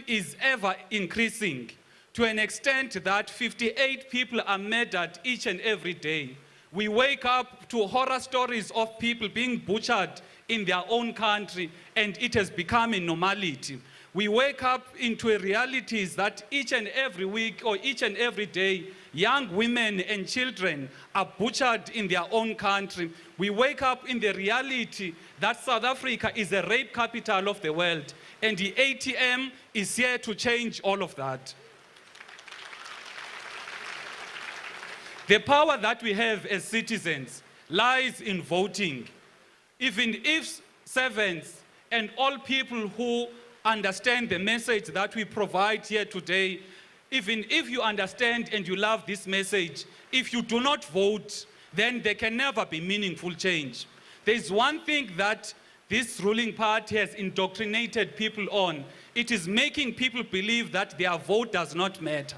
is ever increasing to an extent that 58 people are murdered each and every day. We wake up to horror stories of people being butchered in their own country, and it has become a normality. We wake up into realities that each and every week or each and every day, young women and children are butchered in their own country. We wake up in the reality that South Africa is a rape capital of the world, and the ATM is here to change all of that. The power that we have as citizens lies in voting. Even if servants and all people who understand the message that we provide here today, even if you understand and you love this message, if you do not vote, then there can never be meaningful change. There's one thing that this ruling party has indoctrinated people on. It is making people believe that their vote does not matter.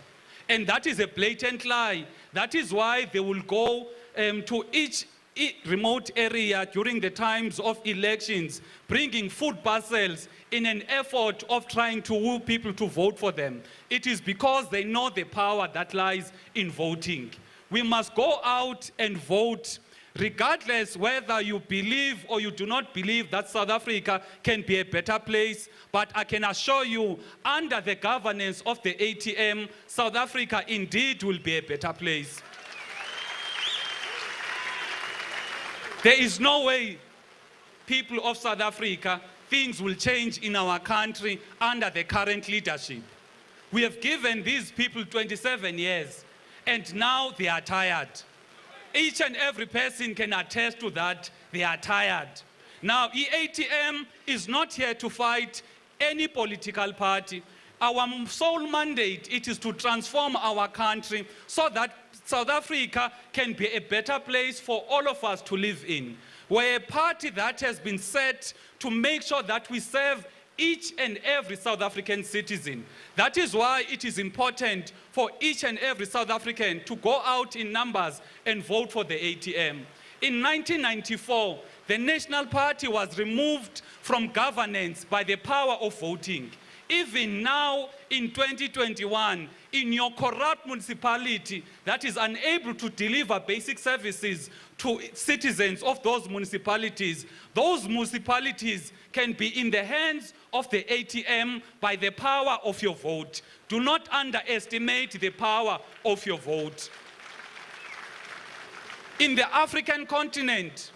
And that is a blatant lie. That is why they will go to each remote area during the times of elections, bringing food parcels in an effort of trying to woo people to vote for them. It is because they know the power that lies in voting. We must go out and vote, regardless whether you believe or you do not believe that South Africa can be a better place. But I can assure you, under the governance of the ATM, South Africa indeed will be a better place. There is no way, people of South Africa, things will change in our country under the current leadership. We have given these people 27 years, and now they are tired. Each and every person can attest to that. They are tired. Now, ATM is not here to fight any political party. Our sole mandate, it is to transform our country so that South Africa can be a better place for all of us to live in. We're a party that has been set to make sure that we serve each and every South African citizen. That is why it is important for each and every South African to go out in numbers and vote for the ATM. In 1994, the National Party was removed from governance by the power of voting. Even now, in 2021, in your corrupt municipality that is unable to deliver basic services to citizens of those municipalities can be in the hands of the ATM by the power of your vote. Do not underestimate the power of your vote. In the African continent,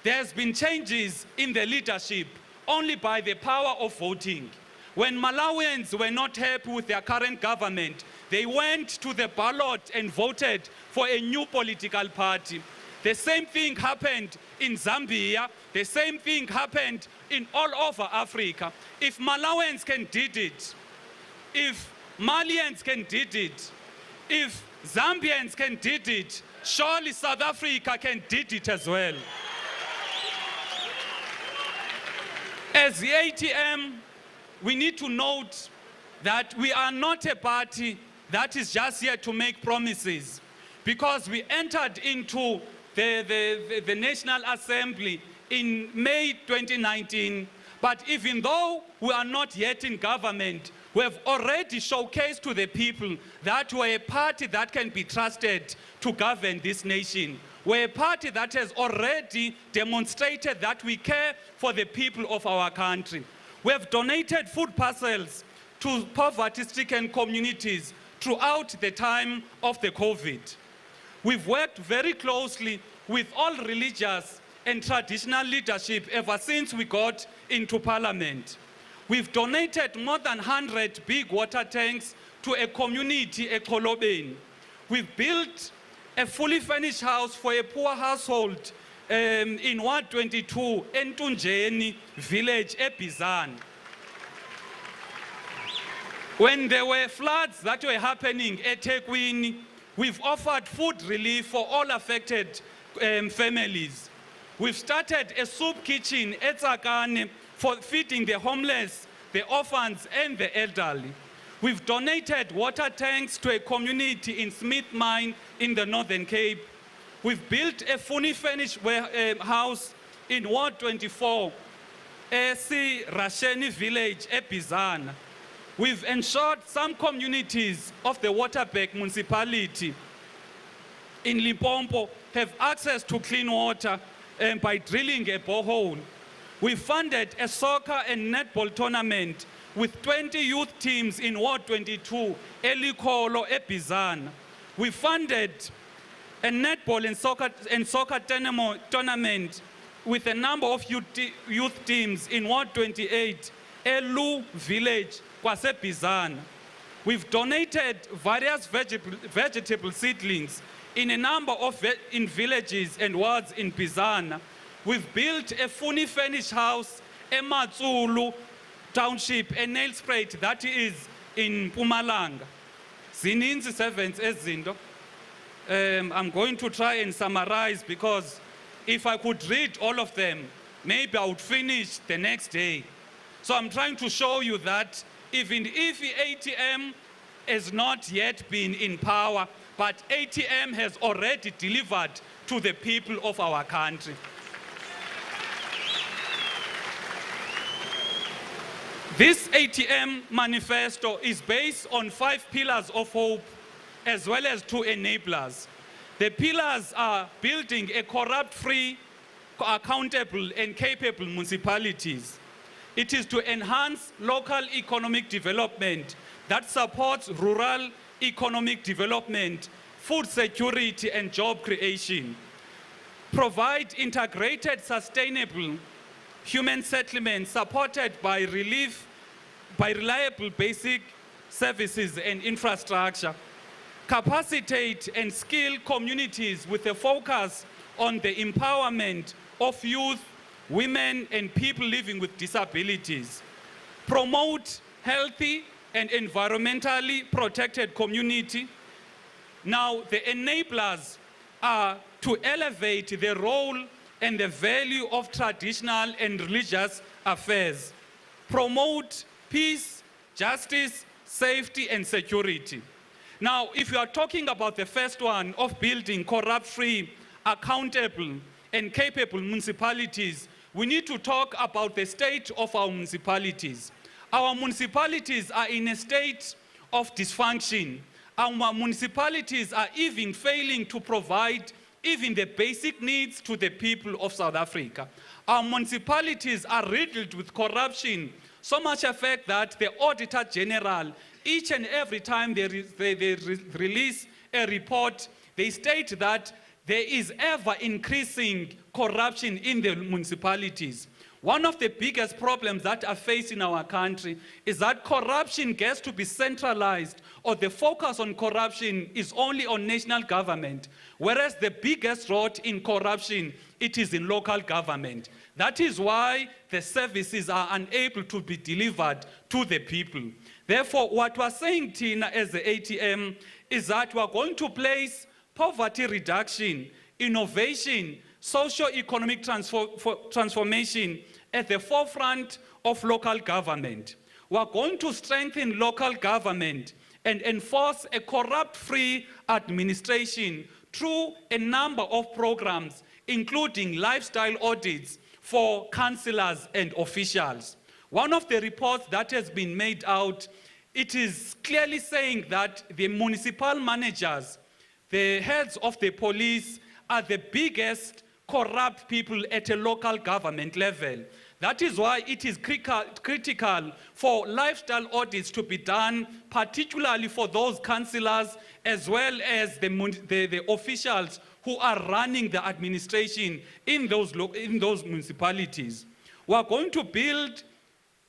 there has been changes in the leadership only by the power of voting. When Malawians were not happy with their current government, they went to the ballot and voted for a new political party. The same thing happened in Zambia. The same thing happened in all over Africa. If Malawians can did it, if Malians can did it, if Zambians can did it, surely South Africa can did it as well. As the ATM, we need to note that we are not a party that is just here to make promises, because we entered into the National Assembly in May 2019. But even though we are not yet in government, we have already showcased to the people that we're a party that can be trusted to govern this nation. We're a party that has already demonstrated that we care for the people of our country. We have donated food parcels to poverty-stricken communities throughout the time of the COVID. We've worked very closely with all religious and traditional leadership ever since we got into Parliament. We've donated more than 100 big water tanks to a community, Ekolobeni. We've built a fully furnished house for a poor household in Ward 22, Entunjeni village, Ebizan. When there were floods that were happening at eThekwini, we've offered food relief for all affected families. We've started a soup kitchen at Tsakane for feeding the homeless, the orphans, and the elderly. We've donated water tanks to a community in Smith Mine in the Northern Cape. We've built a fully furnished house in Ward 24, Rasheni village, Ebizana. We've ensured some communities of the Waterberg municipality in Limpopo have access to clean water by drilling a borehole. We funded a soccer and netball tournament with 20 youth teams in Ward 22, Elikolo, Ebizana. We funded a netball and soccer tournament with a number of youth teams in Ward 28, Elu Village, Kwasebizana. We've donated various vegetable seedlings in a number of villages and wards in Bizana. We've built a fully furnished house in Matsulu Township, a nail sprayed that is in Mpumalanga. Zininzi servants ezinto. I'm going to try and summarize because if I could read all of them, maybe I would finish the next day. So I'm trying to show you that even if the ATM has not yet been in power, but ATM has already delivered to the people of our country. This ATM manifesto is based on 5 pillars of hope as well as 2 enablers. The pillars are building a corrupt-free, accountable and capable municipalities. It is to enhance local economic development that supports rural economic development, food security and job creation. Provide integrated, sustainable human settlement supported by reliable basic services and infrastructure. Capacitate and skill communities with a focus on the empowerment of youth, women, and people living with disabilities. Promote healthy and environmentally protected community. Now, the enablers are to elevate the role and the value of traditional and religious affairs. Promote peace, justice, safety, and security. Now, if you are talking about the first one of building corrupt-free, accountable, and capable municipalities, we need to talk about the state of our municipalities. Our municipalities are in a state of dysfunction. Our municipalities are even failing to provide even the basic needs to the people of South Africa. Our municipalities are riddled with corruption, so much effect that the Auditor General, each and every time they release a report, they state that there is ever increasing corruption in the municipalities. One of the biggest problems that are faced in our country is that corruption gets to be centralized, or the focus on corruption is only on national government, whereas the biggest rot in corruption, it is in local government. That is why the services are unable to be delivered to the people. Therefore, what we're saying, Tina, as the ATM, is that we're going to place poverty reduction, innovation, socio-economic transformation at the forefront of local government. We're going to strengthen local government and enforce a corrupt-free administration through a number of programs, including lifestyle audits for councillors and officials. One of the reports that has been made out, it is clearly saying that the municipal managers, the heads of the police, are the biggest corrupt people at a local government level. That is why it is critical for lifestyle audits to be done, particularly for those councillors as well as the officials who are running the administration in those municipalities. We are going to build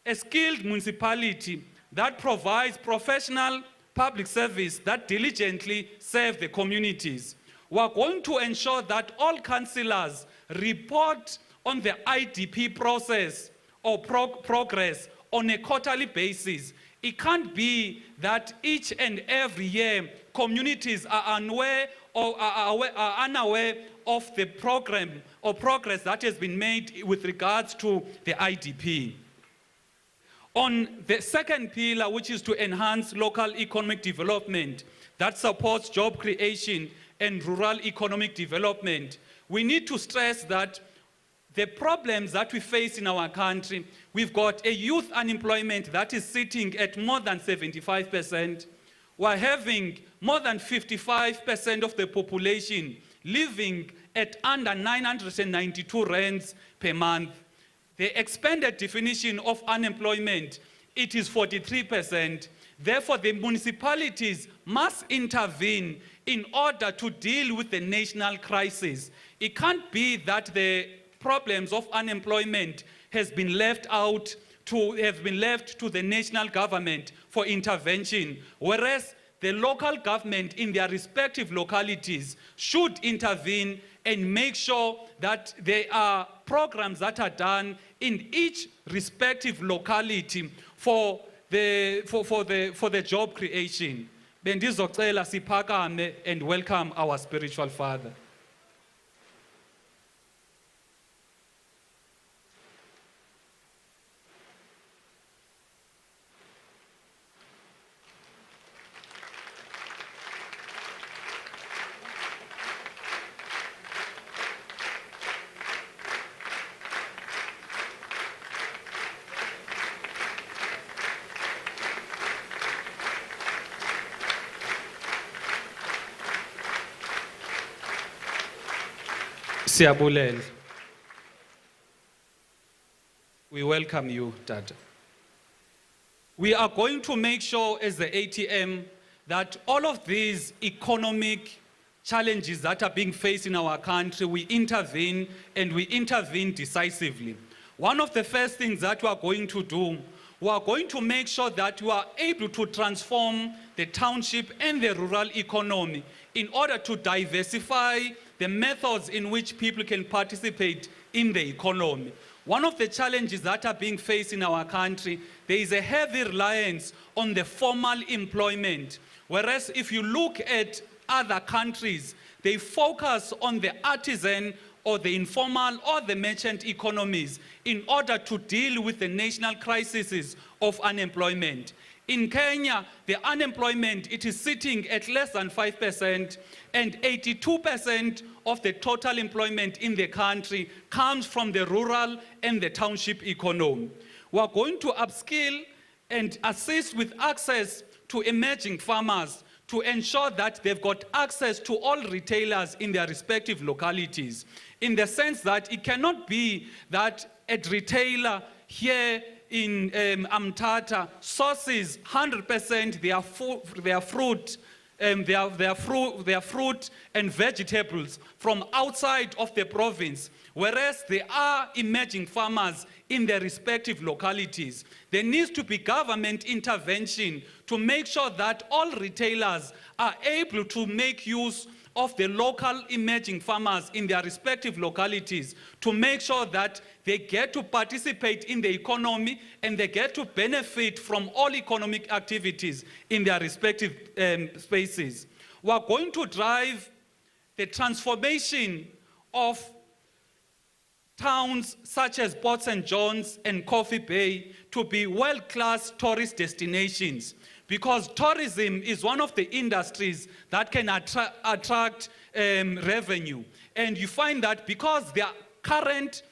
a skilled municipality that provides professional public service that diligently serve the communities. We are going to ensure that all councillors report on the IDP process or progress on a quarterly basis. It can't be that each and every year communities are unaware or are unaware of the program or progress that has been made with regards to the IDP. On the second pillar, which is to enhance local economic development that supports job creation and rural economic development, we need to stress that the problems that we face in our country, we've got a youth unemployment that is sitting at more than 75%. We're having more than 55% of the population living at under 992 rands per month. The expanded definition of unemployment, it is 43%. Therefore, the municipalities must intervene in order to deal with the national crisis. It can't be that the problems of unemployment has been left to the national government for intervention, whereas the local government in their respective localities should intervene and make sure that there are programs that are done in each respective locality for the job creation. Bendizocela siphakame and welcome our spiritual father. Siyabulele. We welcome you, Mthatha. We are going to make sure as the ATM that all of these economic challenges that are being faced in our country, we intervene and we intervene decisively. One of the first things that we are going to do, we are going to make sure that we are able to transform the township and the rural economy in order to diversify the methods in which people can participate in the economy. One of the challenges that are being faced in our country, there is a heavy reliance on the formal employment. Whereas if you look at other countries, they focus on the artisan or the informal or the merchant economies in order to deal with the national crises of unemployment. In Kenya, the unemployment, it is sitting at less than 5%, and 82% of the total employment in the country comes from the rural and the township economy. We are going to upskill and assist with access to emerging farmers to ensure that they've got access to all retailers in their respective localities, in the sense that it cannot be that a retailer here in Mthatha sources 100% their fruit and vegetables from outside of the province, whereas there are emerging farmers in their respective localities. There needs to be government intervention to make sure that all retailers are able to make use of the local emerging farmers in their respective localities to make sure that they get to participate in the economy and they get to benefit from all economic activities in their respective spaces. We are going to drive the transformation of towns such as Port St. John's and Coffee Bay to be world-class tourist destinations, because tourism is one of the industries that can attract revenue. And you find that because there are current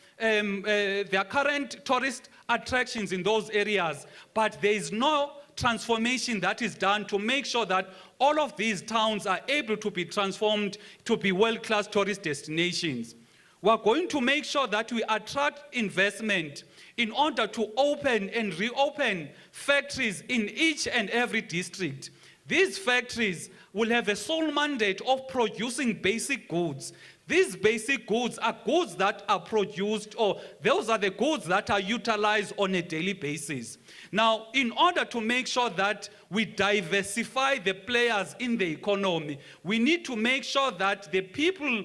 tourist attractions in those areas, but there is no transformation that is done to make sure that all of these towns are able to be transformed to be world-class tourist destinations. We are going to make sure that we attract investment in order to open and reopen factories in each and every district. These factories will have a sole mandate of producing basic goods. These basic goods are goods that are produced, or those are the goods that are utilized on a daily basis. Now, in order to make sure that we diversify the players in the economy, we need to make sure that the people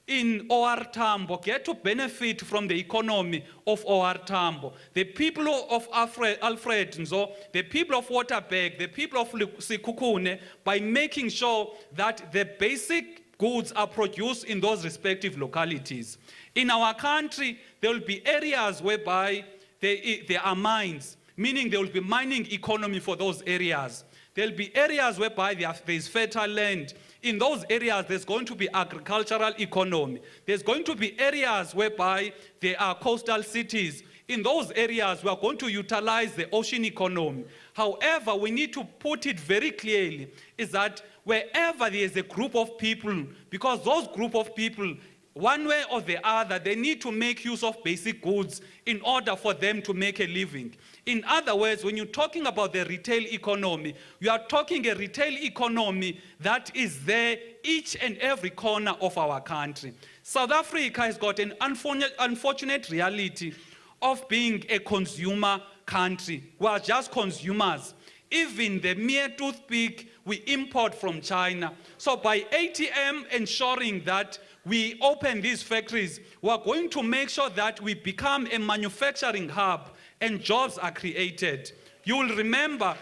in OR Tambo get to benefit from the economy of OR Tambo. The people of Alfred Nzo, the people of Waterberg, the people of Sikukune, by making sure that the basic goods are produced in those respective localities. In our country, there will be areas whereby there are mines. meaning there will be mining economy for those areas. There'll be areas whereby there's fertile land. In those areas, there's going to be agricultural economy. There's going to be areas whereby there are coastal cities. In those areas, we are going to utilize the ocean economy. However, we need to put it very clearly, is that wherever there is a group of people, because those group of people, one way or the other, they need to make use of basic goods in order for them to make a living. In other words, when you're talking about the retail economy, you are talking a retail economy that is there each and every corner of our country. South Africa has got an unfortunate reality of being a consumer country. We are just consumers. Even the mere toothpick we import from China. So by ATM ensuring that we open these factories, we are going to make sure that we become a manufacturing hub and jobs are created. You will remember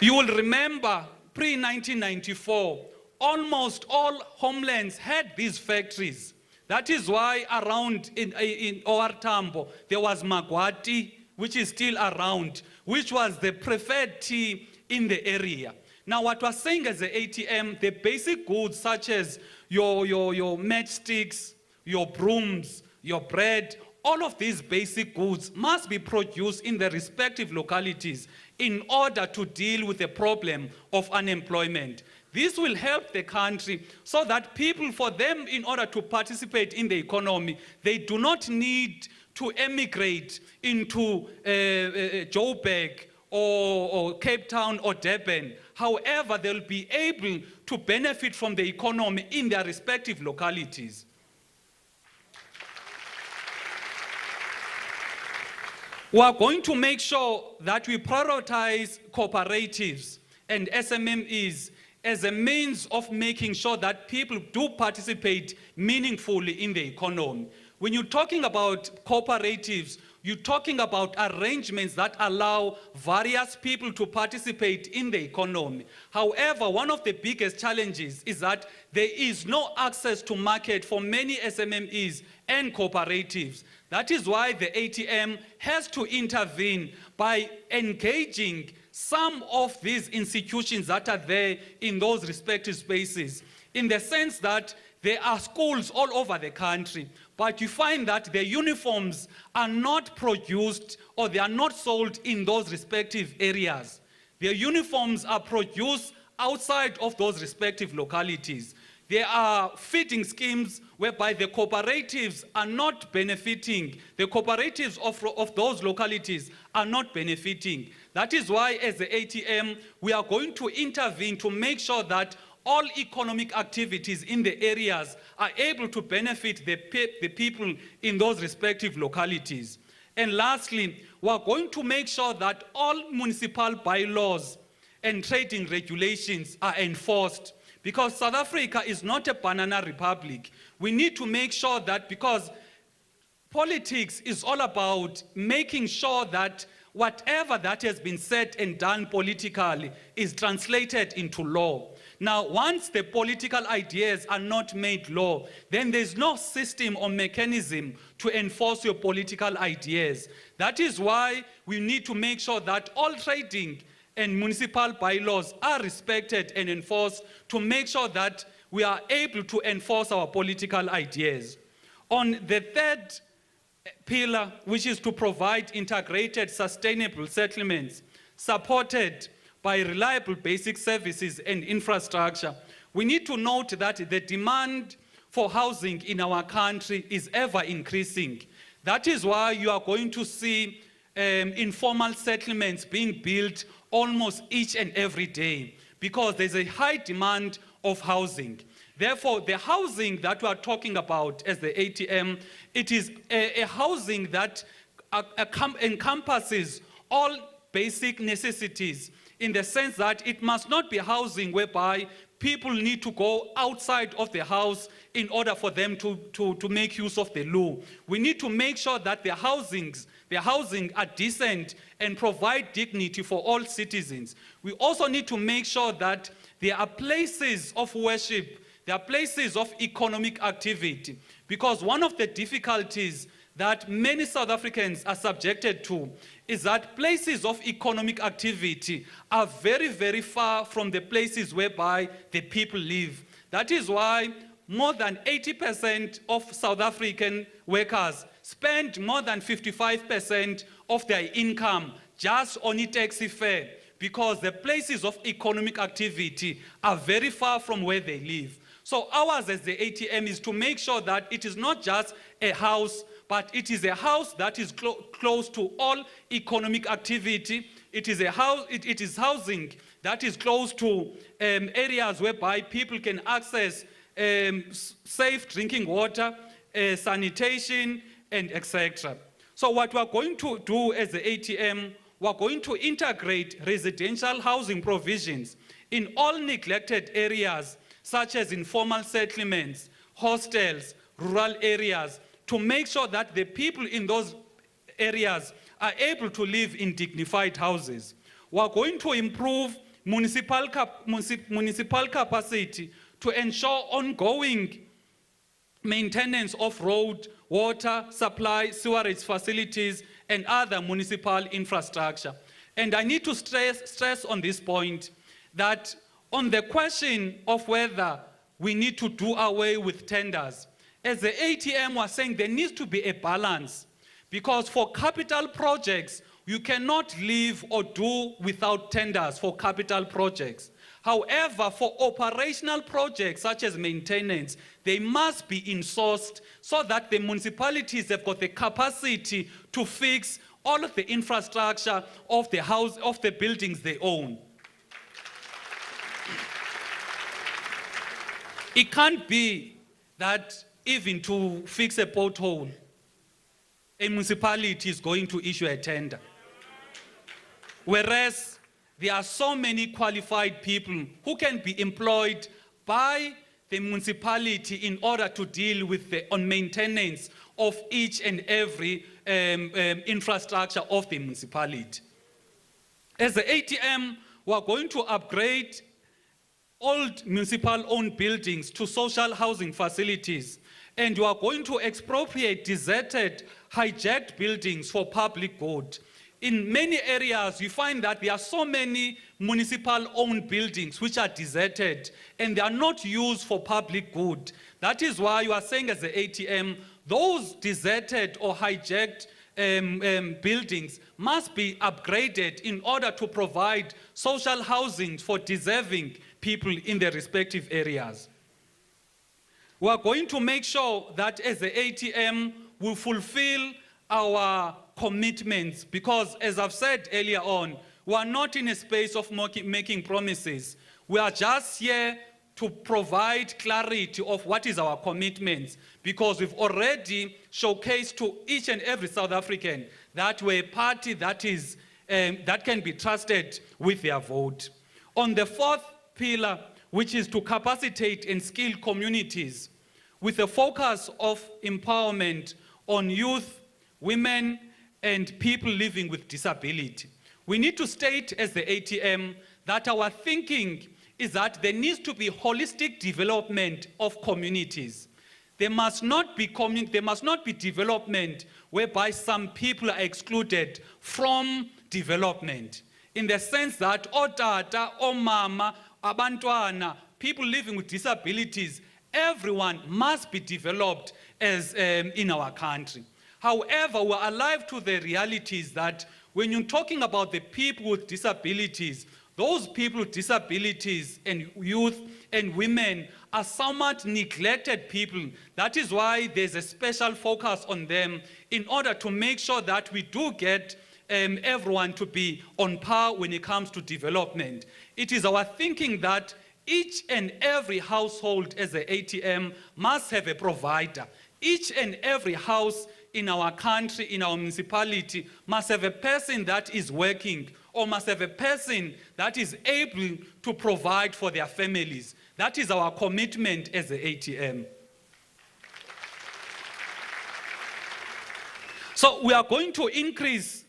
pre-1994, almost all homelands had these factories. That is why around in OR Tambo, there was Magwati, which is still around, which was the preferred tea in the area. Now, what we're saying as the ATM, the basic goods such as your matchsticks, your brooms, your bread, all of these basic goods must be produced in the respective localities in order to deal with the problem of unemployment. This will help the country so that people, for them, in order to participate in the economy, they do not need to emigrate into Joburg or Cape Town or Durban. However, they'll be able to benefit from the economy in their respective localities. We are going to make sure that we prioritize cooperatives and SMMEs as a means of making sure that people do participate meaningfully in the economy. When you're talking about cooperatives, you're talking about arrangements that allow various people to participate in the economy. However, one of the biggest challenges is that there is no access to market for many SMMEs and cooperatives. That is why the ATM has to intervene by engaging some of these institutions that are there in those respective spaces, in the sense that there are schools all over the country, but you find that the uniforms are not produced or they are not sold in those respective areas. Their uniforms are produced outside of those respective localities. There are feeding schemes whereby the cooperatives are not benefiting. The cooperatives of those localities are not benefiting. That is why, as the ATM, we are going to intervene to make sure that all economic activities in the areas are able to benefit the people in those respective localities. And lastly, we are going to make sure that all municipal bylaws and trading regulations are enforced. Because South Africa is not a banana republic. We need to make sure that, because politics is all about making sure that whatever that has been said and done politically is translated into law. Now, once the political ideas are not made law, then there's no system or mechanism to enforce your political ideas. That is why we need to make sure that all trading and municipal bylaws are respected and enforced to make sure that we are able to enforce our political ideas. On the third pillar, which is to provide integrated, sustainable settlements supported by reliable basic services and infrastructure, we need to note that the demand for housing in our country is ever increasing. That is why you are going to see informal settlements being built almost each and every day, because there's a high demand of housing. Therefore, the housing that we are talking about as the ATM, it is a housing that encompasses all basic necessities, in the sense that it must not be housing whereby people need to go outside of the house in order for them to make use of the loo. We need to make sure that the housing are decent and provide dignity for all citizens. We also need to make sure that there are places of worship, there are places of economic activity, because one of the difficulties that many South Africans are subjected to is that places of economic activity are very, very far from the places whereby the people live. That is why more than 80% of South African workers spend more than 55% of their income just on a taxi fare, because the places of economic activity are very far from where they live. So ours as the ATM is to make sure that it is not just a house, but it is a house that is close to all economic activity. It is housing that is close to areas whereby people can access safe drinking water, sanitation, and etc. So what we're going to do as the ATM, we're going to integrate residential housing provisions in all neglected areas, such as informal settlements, hostels, rural areas, to make sure that the people in those areas are able to live in dignified houses. We're going to improve municipal capacity to ensure ongoing maintenance of road, water, supply, sewerage facilities, and other municipal infrastructure. And I need to stress on this point that on the question of whether we need to do away with tenders, as the ATM was saying, there needs to be a balance, because for capital projects, you cannot live or do without tenders for capital projects. However, for operational projects such as maintenance, they must be insourced so that the municipalities have got the capacity to fix all of the infrastructure of the buildings they own. It can't be that even to fix a pothole, a municipality is going to issue a tender. Whereas there are so many qualified people who can be employed by the municipality in order to deal with the maintenance of each and every infrastructure of the municipality. As the ATM, we are going to upgrade old municipal-owned buildings to social housing facilities, and we are going to expropriate deserted, hijacked buildings for public good. In many areas, you find that there are so many municipal-owned buildings which are deserted and they are not used for public good. That is why you are saying as the ATM, those deserted or hijacked buildings must be upgraded in order to provide social housing for deserving people in their respective areas. We are going to make sure that as the ATM, we fulfill our commitments, because as I've said earlier on, we are not in a space of making promises. We are just here to provide clarity of what is our commitments, because we've already showcased to each and every South African that we're a party that is that can be trusted with their vote. On the fourth pillar, which is to capacitate and skill communities with a focus of empowerment on youth, women, and people living with disability. We need to state as the ATM that our thinking is that there needs to be holistic development of communities. There must not be development whereby some people are excluded from development, in the sense that otata, omama, abantwana, people living with disabilities, everyone must be developed as in our country. However, we're alive to the realities that when you're talking about the people with disabilities, those people with disabilities and youth and women are somewhat neglected people. That is why there's a special focus on them in order to make sure that we do get everyone to be on par when it comes to development. It is our thinking that each and every household as an ATM must have a provider. Each and every house in our country, in our municipality, must have a person that is working, or must have a person that is able to provide for their families. That is our commitment as the ATM. So we are going to increase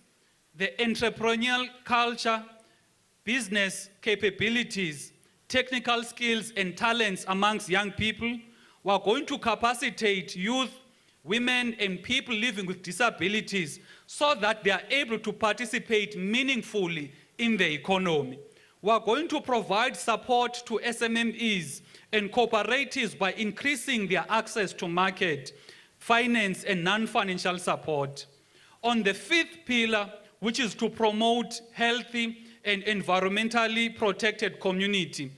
the entrepreneurial culture, business capabilities, technical skills and talents amongst young people. We are going to capacitate youth, women, and people living with disabilities so that they are able to participate meaningfully in the economy. We are going to provide support to SMMEs and cooperatives by increasing their access to market, finance, and non-financial support. On the fifth pillar, which is to promote healthy and environmentally protected community,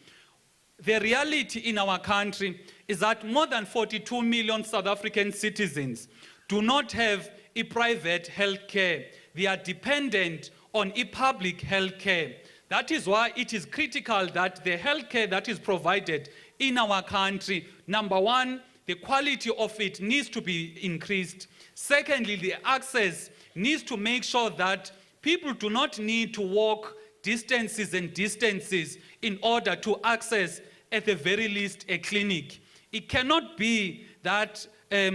the reality in our country is that more than 42 million South African citizens do not have a private health care. They are dependent on a public health care. That is why it is critical that the health care that is provided in our country, number one, the quality of it needs to be increased. Secondly, the access needs to make sure that people do not need to walk distances and distances in order to access, at the very least, a clinic. It cannot be that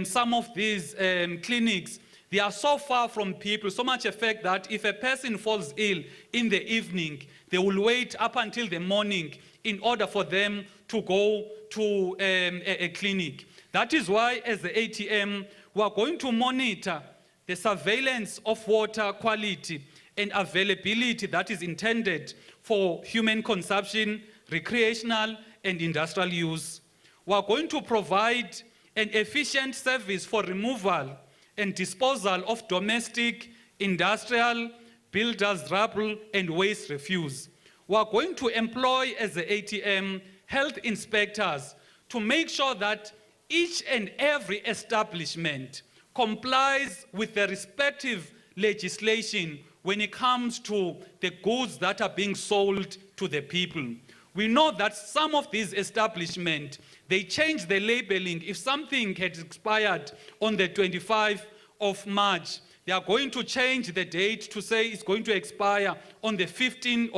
some of these clinics, they are so far from people, so much effect that if a person falls ill in the evening, they will wait up until the morning in order for them to go to a clinic. That is why, as the ATM, we are going to monitor the surveillance of water quality and availability that is intended for human consumption, recreational, and industrial use. We are going to provide an efficient service for removal and disposal of domestic, industrial, builders' rubble, and waste refuse. We are going to employ, as the ATM, health inspectors to make sure that each and every establishment complies with the respective legislation when it comes to the goods that are being sold to the people. We know that some of these establishments, they change the labeling. If something had expired on the 25th of March, they are going to change the date to say it's going to expire on the 15th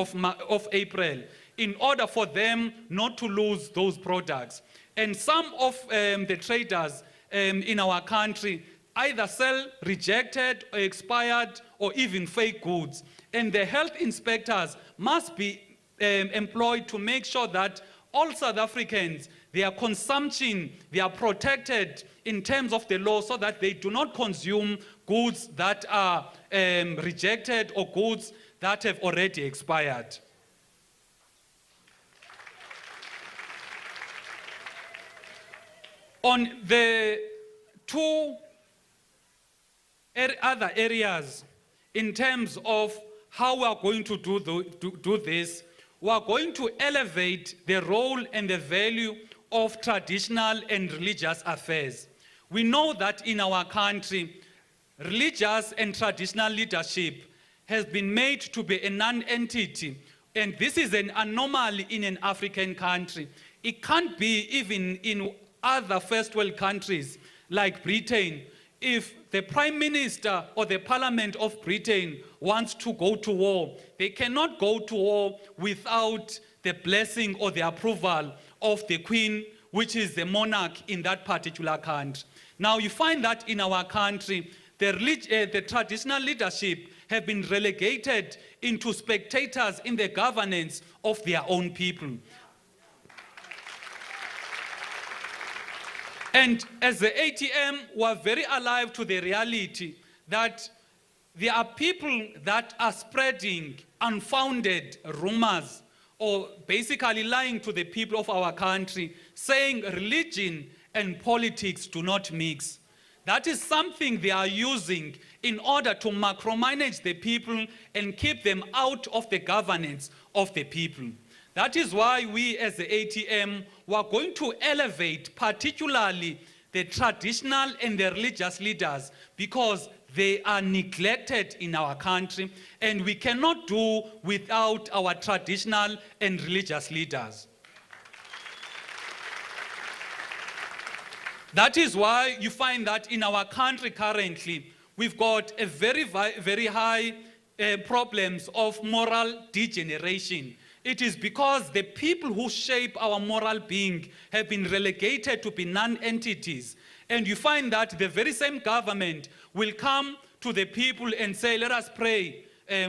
of April in order for them not to lose those products. And some of the traders in our country either sell rejected or expired or even fake goods. And the health inspectors must be employed to make sure that all South Africans, their consumption, they are protected in terms of the law so that they do not consume goods that are rejected or goods that have already expired. On the two other areas, in terms of how we are going to do this, we are going to elevate the role and the value of traditional and religious affairs. We know that in our country, religious and traditional leadership has been made to be a non-entity, and this is an anomaly in an African country. It can't be even in other first world countries like Britain. If the Prime Minister or the Parliament of Britain wants to go to war, they cannot go to war without the blessing or the approval of the Queen, which is the monarch in that particular country. Now you find that in our country, the traditional leadership have been relegated into spectators in the governance of their own people. And as the ATM, we are very alive to the reality that there are people that are spreading unfounded rumors or basically lying to the people of our country, saying religion and politics do not mix. That is something they are using in order to micromanage the people and keep them out of the governance of the people. That is why we as the ATM were going to elevate particularly the traditional and the religious leaders because they are neglected in our country and we cannot do without our traditional and religious leaders. That is why you find that in our country currently, we've got a very high problems of moral degeneration. It is because the people who shape our moral being have been relegated to be non-entities. And you find that the very same government will come to the people and say, let us pray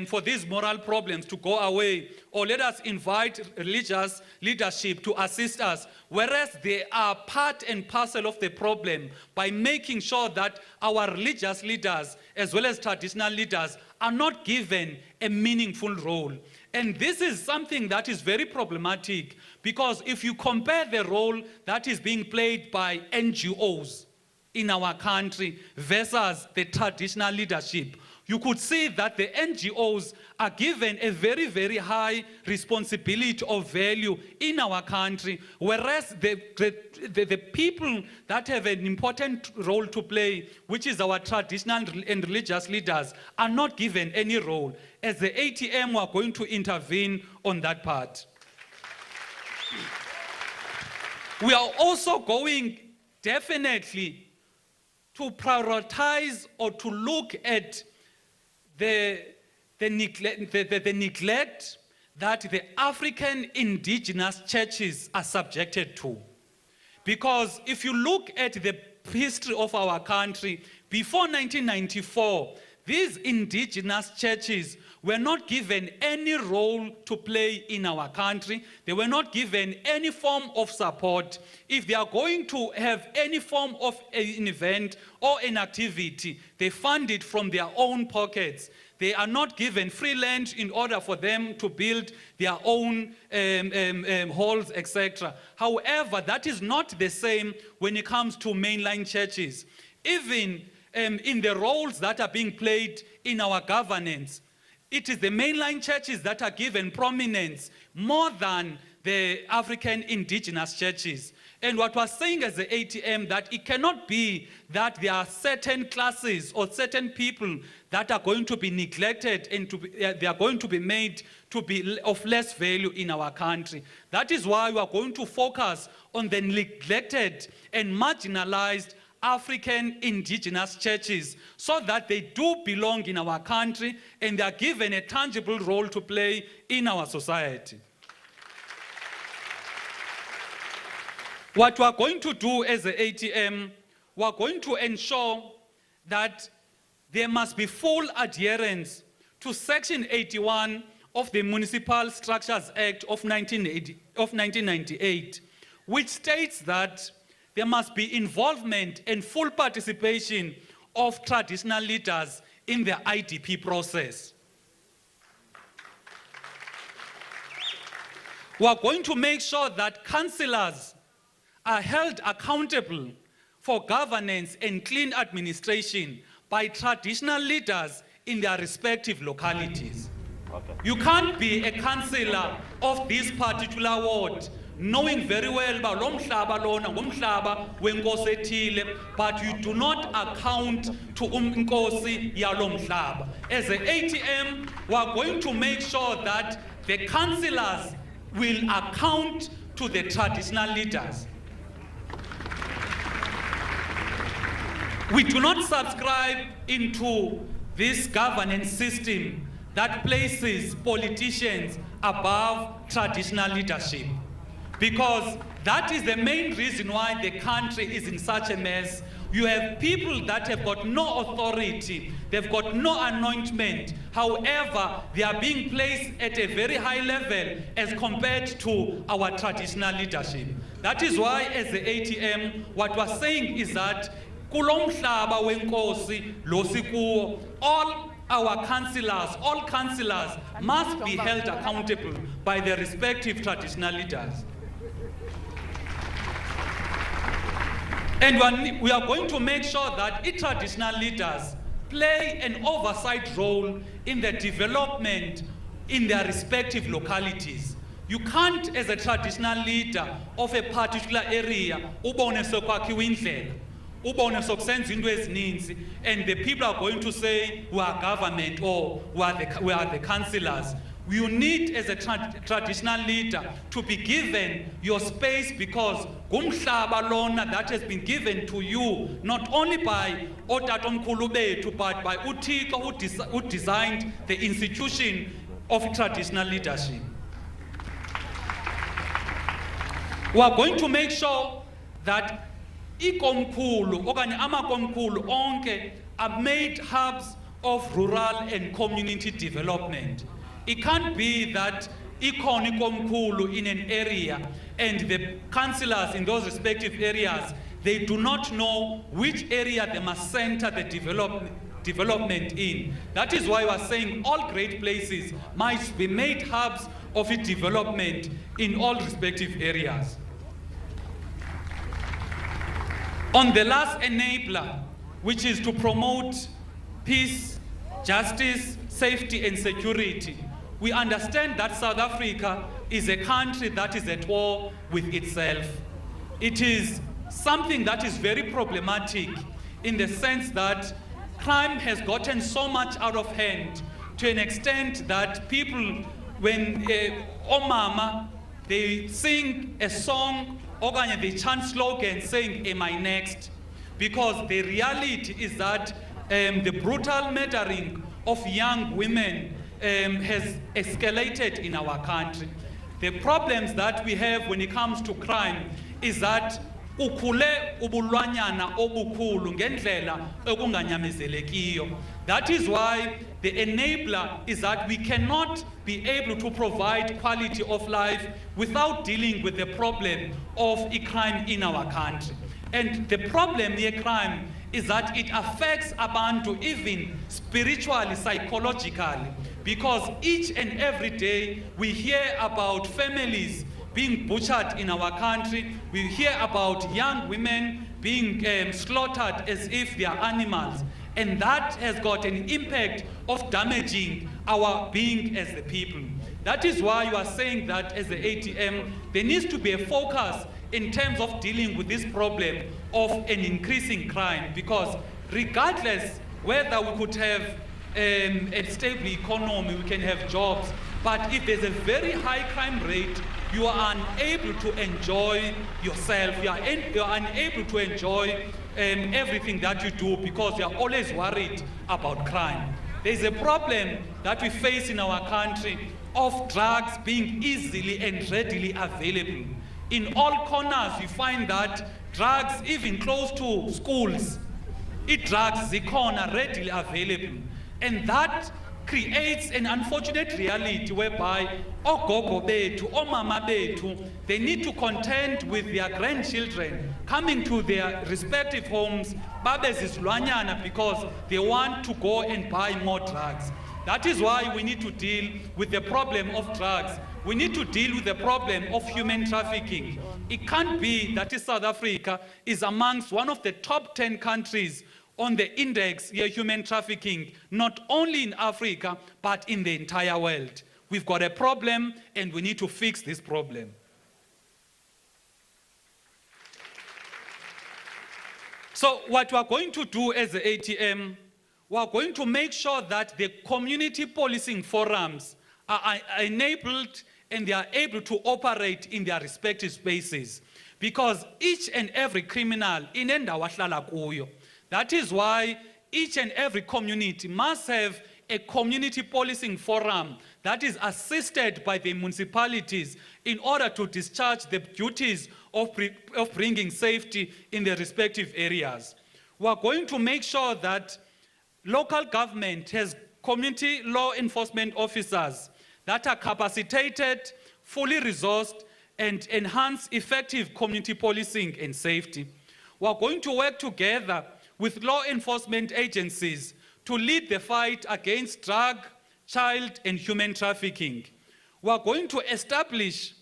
for these moral problems to go away, or let us invite religious leadership to assist us, whereas they are part and parcel of the problem by making sure that our religious leaders as well as traditional leaders are not given a meaningful role. And this is something that is very problematic, because if you compare the role that is being played by NGOs in our country versus the traditional leadership, you could see that the NGOs are given a very, very high responsibility of value in our country, whereas the people that have an important role to play, which is our traditional and religious leaders, are not given any role. As the ATM, we are going to intervene on that part. We are also going definitely to prioritize or to look at the neglect that the African indigenous churches are subjected to. Because if you look at the history of our country, before 1994, these indigenous churches were not given any role to play in our country. They were not given any form of support. If they are going to have any form of an event or an activity, they fund it from their own pockets. They are not given free land in order for them to build their own halls, etc. However, that is not the same when it comes to mainline churches. Even in the roles that are being played in our governance, it is the mainline churches that are given prominence more than the African indigenous churches. And what we're saying as the ATM, that it cannot be that there are certain classes or certain people that are going to be neglected and they are going to be made to be of less value in our country. That is why we are going to focus on the neglected and marginalized African indigenous churches, so that they do belong in our country and they are given a tangible role to play in our society. What we are going to do as the ATM, we are going to ensure that there must be full adherence to Section 81 of the Municipal Structures Act of 1998, which states that there must be involvement and full participation of traditional leaders in the IDP process. We are going to make sure that councillors are held accountable for governance and clean administration by traditional leaders in their respective localities. Okay. You can't be a councillor of this particular ward knowing very well about lo mhlaba lona ngumhlaba wenkosi ethile, but you do not account to inkosi yalo mhlaba. As the ATM, we are going to make sure that the councillors will account to the traditional leaders. We do not subscribe into this governance system that places politicians above traditional leadership, because that is the main reason why the country is in such a mess. You have people that have got no authority, they've got no anointment. However, they are being placed at a very high level as compared to our traditional leadership. That is why, as the ATM, what we're saying is that kulomhlaba wenkosi lo sikuwo, all councillors must be held accountable by their respective traditional leaders. And we are going to make sure that traditional leaders play an oversight role in the development in their respective localities. You can't, as a traditional leader of a particular area, and the people are going to say we are government or we are the councillors. You need, as a traditional leader, to be given your space, because gumhlaba lona that has been given to you not only by otatomkhulu bethu but by uThixo who designed the institution of traditional leadership. We are going to make sure that ikomkhulu okanye amakomkhulu onke are made hubs of rural and community development. It can't be that ikoni komkhulu in an area and the councillors in those respective areas, they do not know which area they must center the development in. That is why we are saying all great places might be made hubs of its development in all respective areas. On the last enabler, which is to promote peace, justice, safety and security, we understand that South Africa is a country that is at war with itself. It is something that is very problematic in the sense that crime has gotten so much out of hand to an extent that people, when Omama, they sing a song or they chant slogans saying, "Am I next?" Because the reality is that the brutal murdering of young women has escalated in our country. The problems that we have when it comes to crime is that ukhule ubulwanyana obukhulu ngendlela okunganyamezelekiyo. That is why the enabler is that we cannot be able to provide quality of life without dealing with the problem of crime in our country. And the problem with crime is that it affects abantu even spiritually, psychologically, because each and every day we hear about families being butchered in our country. We hear about young women being slaughtered as if they are animals. And that has got an impact of damaging our being as the people. That is why you are saying that as the ATM, there needs to be a focus in terms of dealing with this problem of an increasing crime, because regardless whether we could have a stable economy, we can have jobs, but if there's a very high crime rate, you are unable to enjoy yourself, you are unable to enjoy everything that you do because you are always worried about crime. There's a problem that we face in our country of drugs being easily and readily available. In all corners, you find that drugs, even close to schools, drugs are readily available. And that creates an unfortunate reality whereby ogogo bethu, omama bethu, they need to contend with their grandchildren coming to their respective homes because they want to go and buy more drugs. That is why we need to deal with the problem of drugs. We need to deal with the problem of human trafficking. It can't be that South Africa is amongst one of the top 10 countries on the index of human trafficking, not only in Africa, but in the entire world. We've got a problem and we need to fix this problem. So what we are going to do as the ATM, we are going to make sure that the community policing forums are enabled and they are able to operate in their respective spaces. Because each and every criminal in endawo ahlala kuyo. That is why each and every community must have a community policing forum that is assisted by the municipalities in order to discharge the duties of bringing safety in the respective areas. We are going to make sure that local government has community law enforcement officers that are capacitated, fully resourced, and enhance effective community policing and safety. We are going to work together with law enforcement agencies to lead the fight against drug, child, and human trafficking. We are going to establish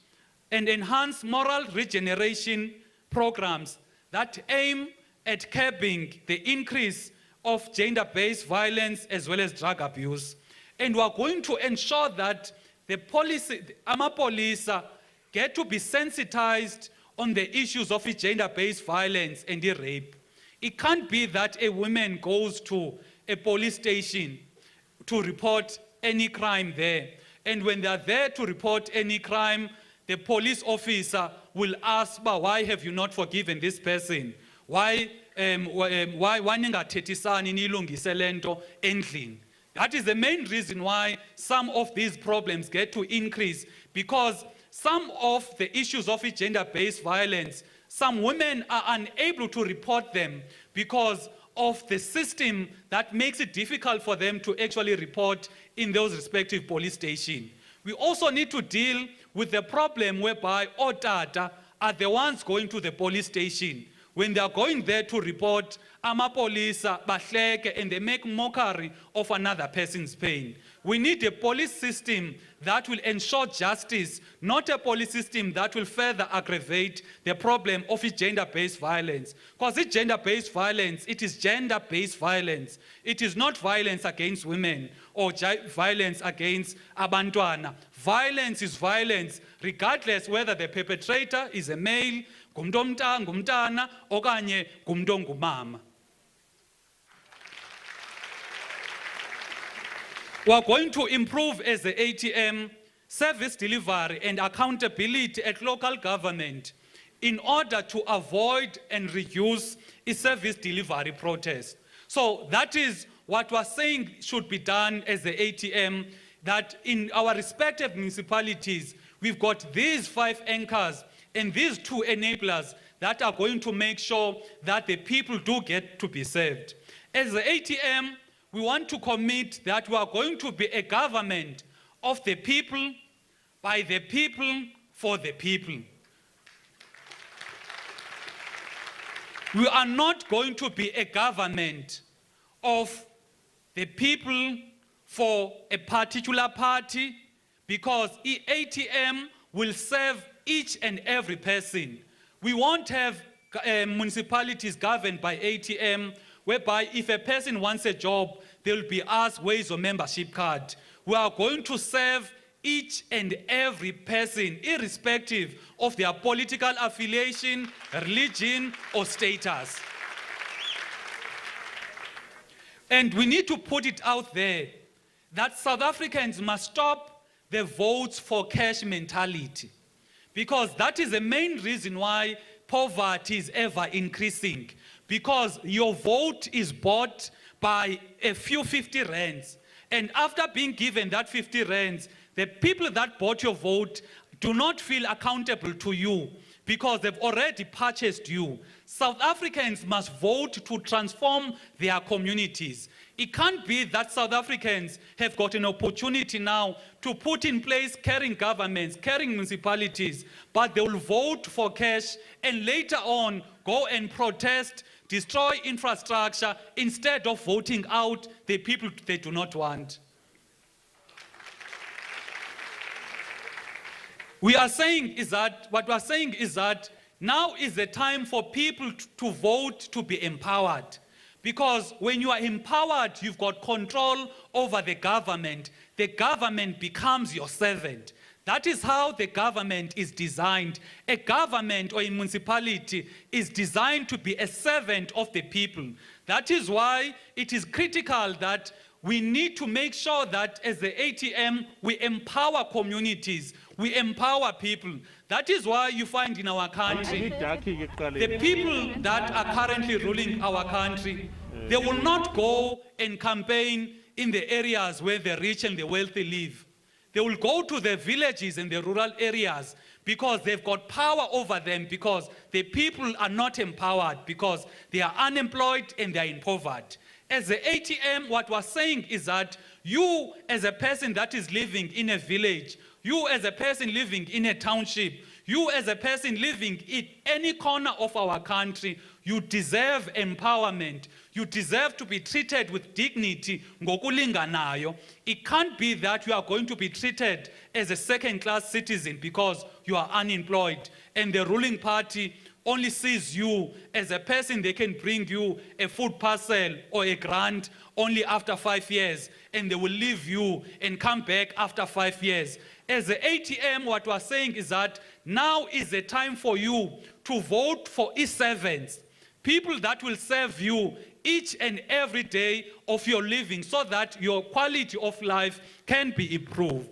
and enhance moral regeneration programs that aim at curbing the increase of gender-based violence as well as drug abuse. And we are going to ensure that the police get to be sensitized on the issues of gender-based violence and rape. It can't be that a woman goes to a police station to report any crime there. And when they are there to report any crime, the police officer will ask, why have you not forgiven this person? Why ningathethisani nilungise lento endlini? That is the main reason why some of these problems get to increase, because some of the issues of gender-based violence, some women are unable to report them because of the system that makes it difficult for them to actually report in those respective police stations. We also need to deal with the problem whereby otata are the ones going to the police station. When they are going there to report, amapolisa bahleke and they make mockery of another person's pain. We need a police system that will ensure justice, not a police system that will further aggravate the problem of gender-based violence. Because it's gender-based violence, it is gender-based violence. It is not violence against women or violence against abantwana. Violence is violence, regardless whether the perpetrator is a male, ngumntana, okanye ngumama. We are going to improve as the ATM service delivery and accountability at local government in order to avoid and reduce a service delivery protest. So that is what we're saying should be done as the ATM, that in our respective municipalities, we've got these 5 anchors and these 2 enablers that are going to make sure that the people do get to be served. As the ATM, we want to commit that we are going to be a government of the people, by the people, for the people. We are not going to be a government of the people for a particular party, because the ATM will serve each and every person. We won't have municipalities governed by ATM, whereby if a person wants a job, they'll be asked, where's your membership card? We are going to serve each and every person, irrespective of their political affiliation, religion, or status. And we need to put it out there that South Africans must stop the votes for cash mentality, because that is the main reason why poverty is ever increasing, because your vote is bought by a few 50 rands. And after being given that 50 rands, the people that bought your vote do not feel accountable to you because they've already purchased you. South Africans must vote to transform their communities. It can't be that South Africans have got an opportunity now to put in place caring governments, caring municipalities, but they will vote for cash and later on go and protest, destroy infrastructure, instead of voting out the people they do not want. What we are saying is that now is the time for people to vote to be empowered. Because when you are empowered, you've got control over the government. The government becomes your servant. That is how the government is designed. A government or a municipality is designed to be a servant of the people. That is why it is critical that we need to make sure that as the ATM, we empower communities, we empower people. That is why you find in our country, the people that are currently ruling our country, they will not go and campaign in the areas where the rich and the wealthy live. They will go to the villages and the rural areas because they've got power over them, because the people are not empowered, because they are unemployed and they are impoverished. As the ATM, what we're saying is that you as a person that is living in a village, you as a person living in a township, you as a person living in any corner of our country, you deserve empowerment. You deserve to be treated with dignity. Ngokulinganayo. It can't be that you are going to be treated as a second-class citizen because you are unemployed and the ruling party only sees you as a person they can bring you a food parcel or a grant only after 5 years, and they will leave you and come back after 5 years. As the ATM, what we're saying is that now is the time for you to vote for e-servants, people that will serve you each and every day of your living so that your quality of life can be improved.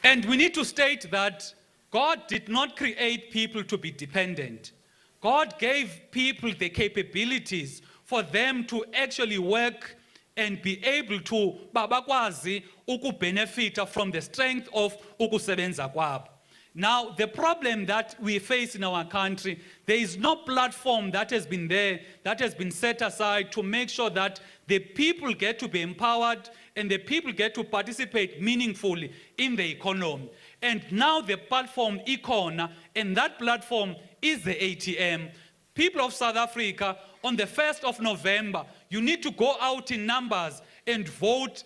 And we need to state that God did not create people to be dependent. God gave people the capabilities for them to actually work and be able to babakwazi ukubenefita from the strength of ukusebenza kwabo. Now, the problem that we face in our country, there is no platform that has been there, that has been set aside to make sure that the people get to be empowered and the people get to participate meaningfully in the economy. And now the platform Econa, and that platform is the ATM. People of South Africa, on the 1st of November, you need to go out in numbers and vote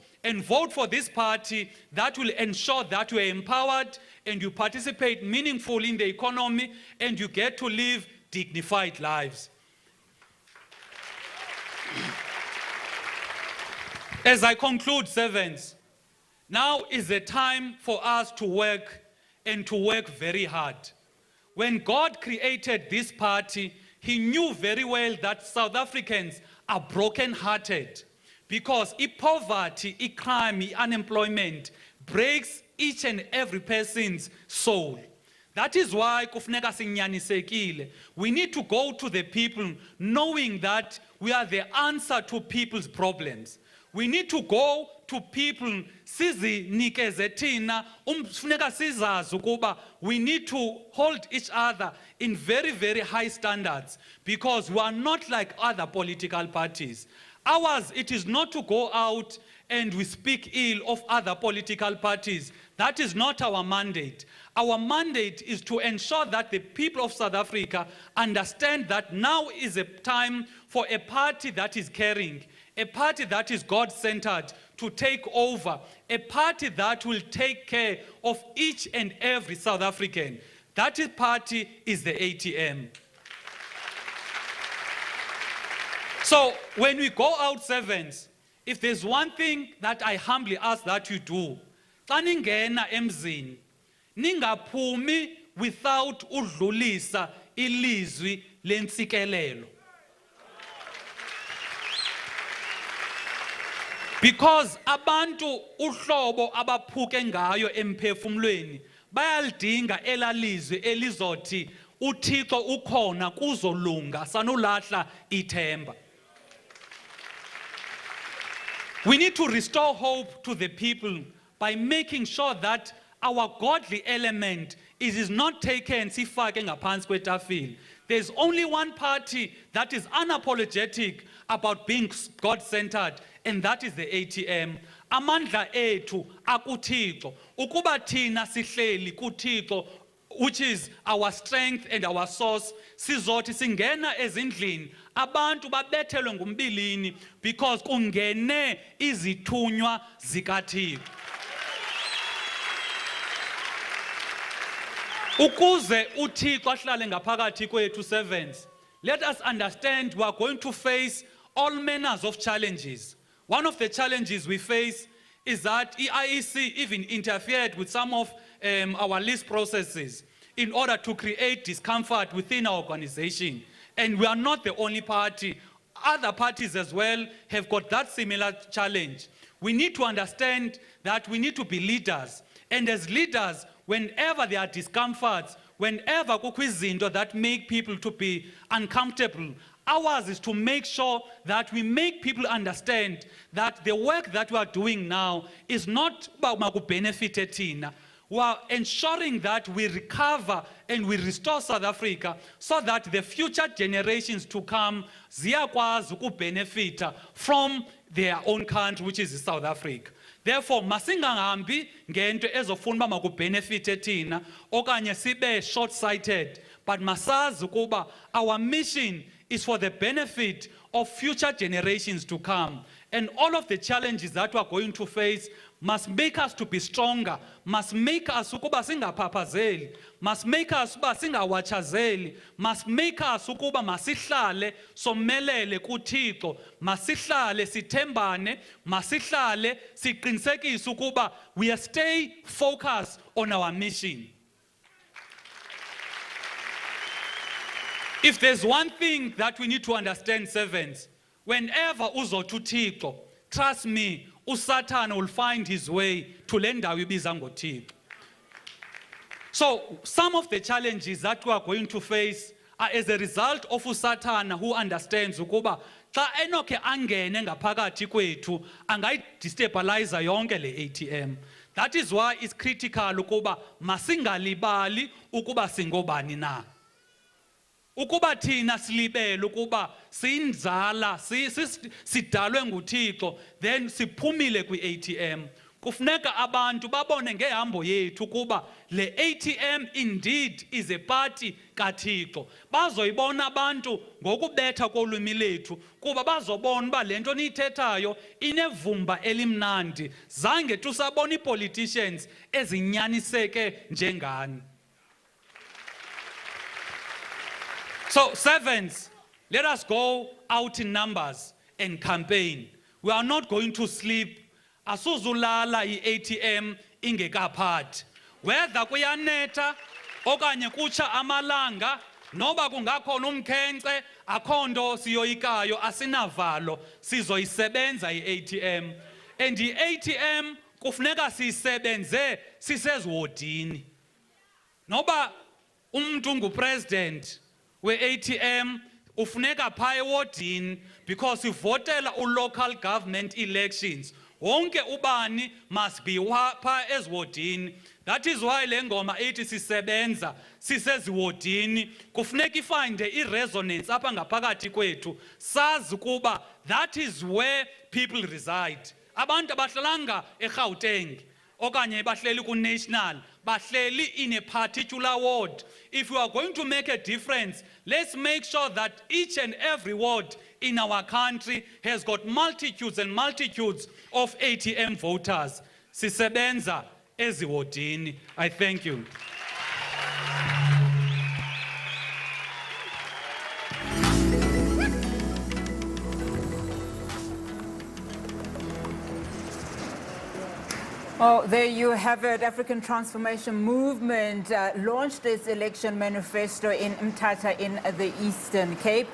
for this party that will ensure that you are empowered and you participate meaningfully in the economy and you get to live dignified lives. As I conclude, servants, now is the time for us to work and to work very hard. When God created this party, He knew very well that South Africans are broken-hearted because poverty, crime, unemployment breaks each and every person's soul. That is why kufuneka sinyanisekile. We need to go to the people knowing that we are the answer to people's problems. We need to go to people, sizinikeze thina, funeka sizazi ukuba we need to hold each other in very, very high standards because we are not like other political parties. Ours, it is not to go out and we speak ill of other political parties. That is not our mandate. Our mandate is to ensure that the people of South Africa understand that now is a time for a party that is caring, a party that is God-centered to take over, a party that will take care of each and every South African. That party is the ATM. So when we go out, servants, if there's one thing that I humbly ask that you do, xa ningena emzini, ningaphumi without udlulisa ilizwi lentsikelelo. Because abantu uhlobo abaphuke ngayo emphefumulweni bayalidinga elalizwi elizothi uThixo ukhona kuzolunga sanulahla ithemba. We need to restore hope to the people by making sure that our godly element is not taken sifake ngaphansi kwetafile. There's only one party that is unapologetic about being God-centered, and that is the ATM. Amandla ethu akuThixo. Ukuba thina sihleli kuThixo, which is our strength and our source, sizothi singena ezindlini abantu babethelwe ngumbilini because kungene izithunywa zikaThixo. Ukuze uThixo ahlale ngaphakathi kwethu, servants, let us understand we are going to face all manners of challenges. One of the challenges we face is that IEC even interfered with some of our list processes in order to create discomfort within our organization. And we are not the only party. Other parties as well have got that similar challenge. We need to understand that we need to be leaders. And as leaders, whenever there are discomforts, whenever kukho izinto that make people to be uncomfortable, ours is to make sure that we make people understand that the work that we are doing now is not about makubhenefite thina. We are ensuring that we recover and we restore South Africa so that the future generations to come ziyakwazi ukubenefita from their own country, which is South Africa. Therefore, masingahambi ngento ezofuna uba makubhenefite thina okanye sibe short-sighted, but masazi ukuba our mission is for the benefit of future generations to come. And all of the challenges that we are going to face must make us to be stronger, must make us ukuba singaphaphazeli, must make us ukuba singawatshazeli, must make us ukuba masihlale somelele kuThixo, masihlale sithembane, masihlale siqinisekise ukuba we stay focused on our mission. If there's one thing that we need to understand, servants, whenever uzothi uThixo, trust me, uSatan will find his way to le ndawo ibiza ngoThixo. So some of the challenges that we are going to face are as a result of uSatan who understands ukuba xa enokhe angene ngaphakathi kwethu angayidestabilize yonke le ATM. That is why it's critical ukuba masingalibali ukuba singobani na. Ukuba thina silibele ukuba siyinzala sidalwe nguThixo then siphumile kwi-ATM. Kufuneka abantu babone ngehambo yethu kuba le ATM indeed is a party kaThixo. Bazoyibona abantu ngokubetha kolwimi lethu kuba bazobona uba le nto niyithethayo inevumba elimnandi. Zange tusabona ii-politicians ezinyaniseke njengani. So, servants, let us go out in numbers and campaign. We are not going to sleep. Asuzulala i-ATM ingekaphathi. Whether kuyanetha okanye kutsha amalanga noba kungakhona umkhenkce akho nto siyoyikayo asinavalo sizoyisebenza i-ATM. And i-ATM kufuneka siyisebenze siseziwodini. Noba umuntu ngupresident we-ATM ufuneka phaa ewodini because ivotela u-local government elections. Wonke ubani must be phaa eziwodini. That is why le ngoma ithi sisebenza siseziwodini. Kufuneka ifinde i-resonance apha ngaphakathi kwethu. Sazi kuba that is where people reside. Abantu abahlalanga eGauteng okanye bahleli ku-national, bahleli in a particular ward. If we are going to make a difference, let's make sure that each and every ward in our country has got multitudes and multitudes of ATM voters. Sisebenza eziwodini. I thank you. Well, there you have it. African Transformation Movement launched its election manifesto in Mthatha in the Eastern Cape.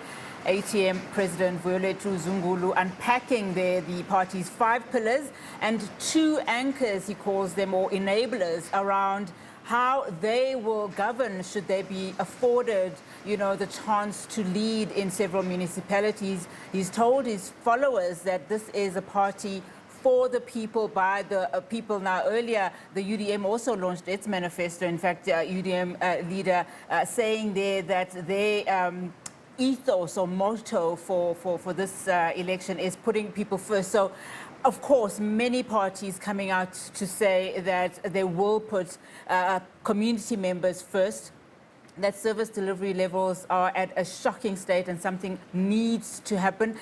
ATM President Vuyelwethu Zungulu unpacking there the party's 5 pillars and 2 anchors, he calls them, or enablers, around how they will govern should they be afforded, the chance to lead in several municipalities. He's told his followers that this is a party for the people, by the people. Now, earlier, the UDM also launched its manifesto. In fact, UDM leader saying there that their ethos or motto for this election is putting people first. So, of course, many parties coming out to say that they will put community members first, that service delivery levels are at a shocking state and something needs to happen.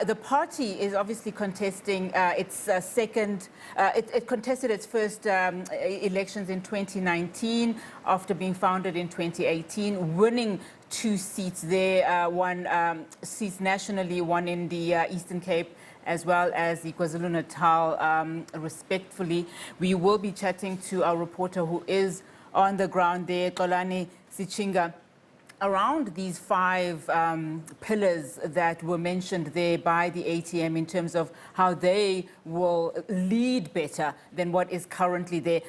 The party is obviously contesting its second, it contested its first elections in 2019 after being founded in 2018, winning 2 seats there, 1 seats nationally, 1 in the Eastern Cape, as well as the KwaZulu-Natal, respectfully. We will be chatting to our reporter who is on the ground there, Xolani Sichinga, around these 5 pillars that were mentioned there by the ATM in terms of how they will lead better than what is currently there.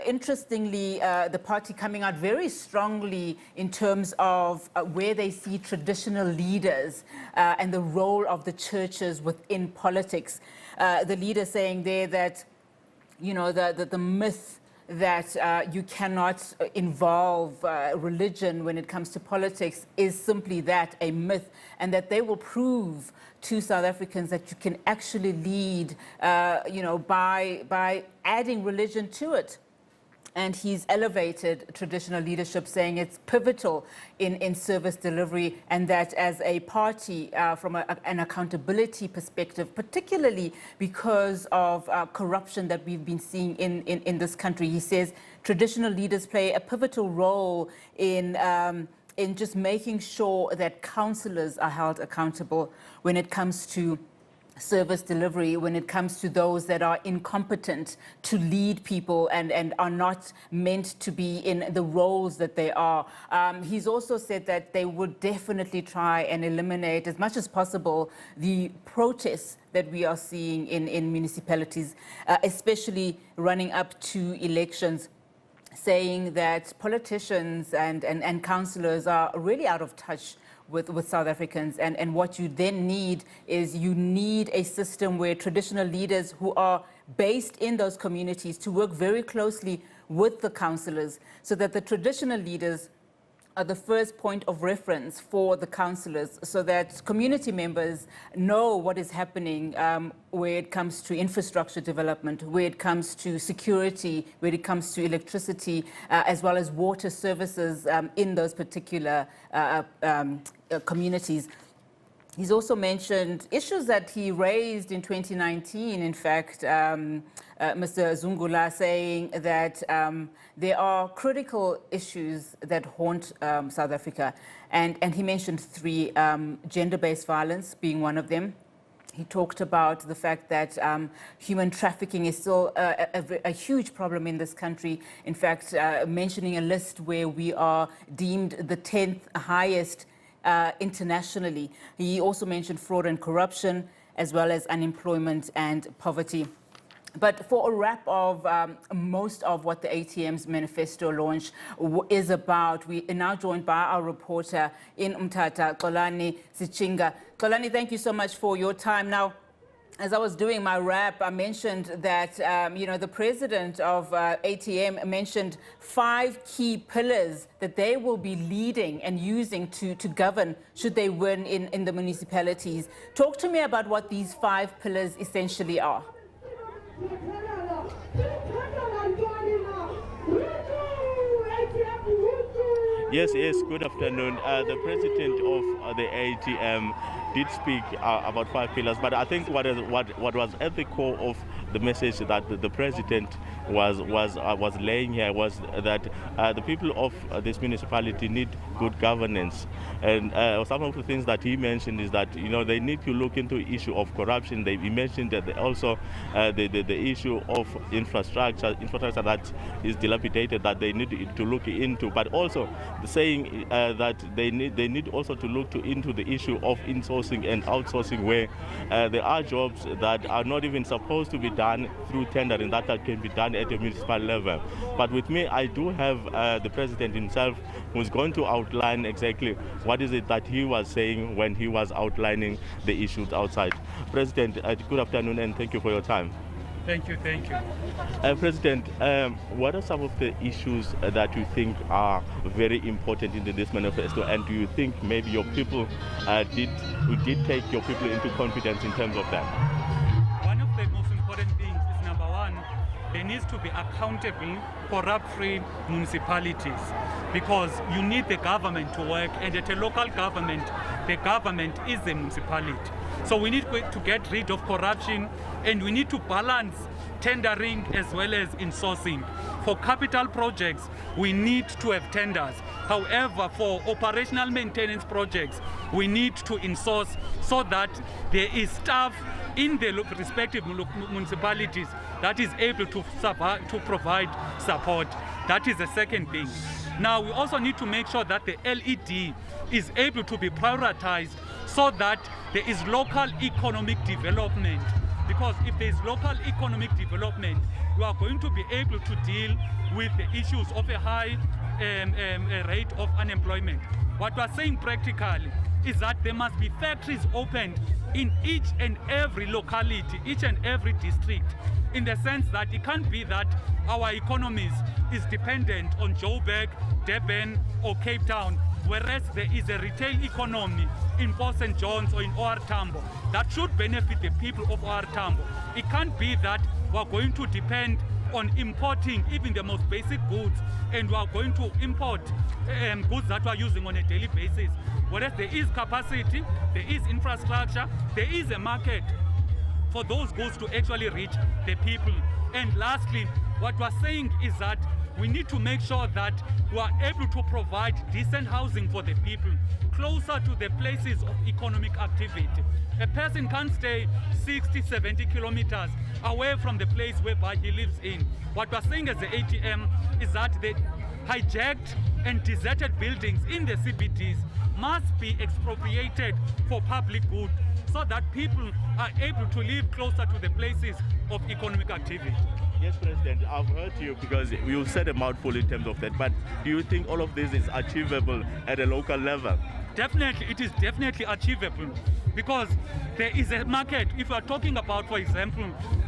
Interestingly, the party coming out very strongly in terms of where they see traditional leaders and the role of the churches within politics. The leader saying there that, the myth that you cannot involve religion when it comes to politics is simply that, a myth, and that they will prove to South Africans that you can actually lead, by adding religion to it. And he's elevated traditional leadership, saying it's pivotal in service delivery, and that as a party, from an accountability perspective, particularly because of corruption that we've been seeing in this country, he says traditional leaders play a pivotal role in just making sure that councillors are held accountable when it comes to service delivery, when it comes to those that are incompetent to lead people and are not meant to be in the roles that they are. He's also said that they would definitely try and eliminate as much as possible the protests that we are seeing in municipalities, especially running up to elections, saying that politicians and councillors are really out of touch with South Africans, and what you then need is you need a system where traditional leaders who are based in those communities to work very closely with the councillors so that the traditional leaders are the first point of reference for the councillors, so that community members know what is happening where it comes to infrastructure development, where it comes to security, where it comes to electricity, as well as water services in those particular communities. He's also mentioned issues that he raised in 2019, in fact, Mr. Zungula saying that there are critical issues that haunt South Africa. And he mentioned three, gender-based violence being one of them. He talked about the fact that human trafficking is still a huge problem in this country. In fact, mentioning a list where we are deemed the 10th highest internationally. He also mentioned fraud and corruption, as well as unemployment and poverty. But for a wrap of most of what the ATM's manifesto launch is about, we are now joined by our reporter in Mthatha, Xolani Sichinga. Xolani, thank you so much for your time. Now, as I was doing my wrap, I mentioned that, the president of ATM mentioned 5 key pillars that they will be leading and using to govern should they win in the municipalities. Talk to me about what these 5 pillars essentially are. Yes, good afternoon. The president of the ATM did speak about 5 pillars, but I think what was at the core of the message that the president was laying here was that the people of this municipality need good governance. And some of the things that he mentioned is that they need to look into the issue of corruption. He mentioned that also the issue of infrastructure that is dilapidated, that they need to look into, but also saying that they need also to look into the issue of insourcing and outsourcing, where there are jobs that are not even supposed to be done through tendering, that can be done at a municipal level. But with me, I do have the president himself, who's going to outline exactly what is it that he was saying when he was outlining the issues outside. President, good afternoon, and thank you for your time. Thank you. President, what are some of the issues that you think are very important in this manifesto, and do you think maybe your people did take your people into confidence in terms of that? One of the most important things is, number one, there needs to be accountable, corrupt-free municipalities, because you need the government to work, and at a local government, the government is the municipality. So we need to get rid of corruption, and we need to balance tendering as well as insourcing. For capital projects, we need to have tenders. However, for operational maintenance projects, we need to insource so that there is staff in the respective municipalities that is able to provide support. That is the second thing. Now, we also need to make sure that the LED is able to be prioritized so that there is local economic development. Because if there is local economic development, you are going to be able to deal with the issues of a high rate of unemployment. What we are saying practically is that there must be factories opened in each and every locality, each and every district, in the sense that it can't be that our economies is dependent on Joburg, Durban or Cape Town, whereas there is a retail economy in Port St. John's or in OR Tambo that should benefit the people of OR Tambo. It can't be that we're going to depend on importing even the most basic goods, and we are going to import goods that we are using on a daily basis. Whereas there is capacity, there is infrastructure, there is a market for those goods to actually reach the people. And lastly, what we're saying is that we need to make sure that we are able to provide decent housing for the people closer to the places of economic activity. A person can't stay 60, 70 kilometers away from the place whereby he lives in. What we're saying as the ATM is that the hijacked and deserted buildings in the CBDs must be expropriated for public good, so that people are able to live closer to the places of economic activity. Yes, President, I've heard you, because you said a mouthful in terms of that, but do you think all of this is achievable at a local level? Definitely, it is definitely achievable. because there is a market. If you are talking about, for example,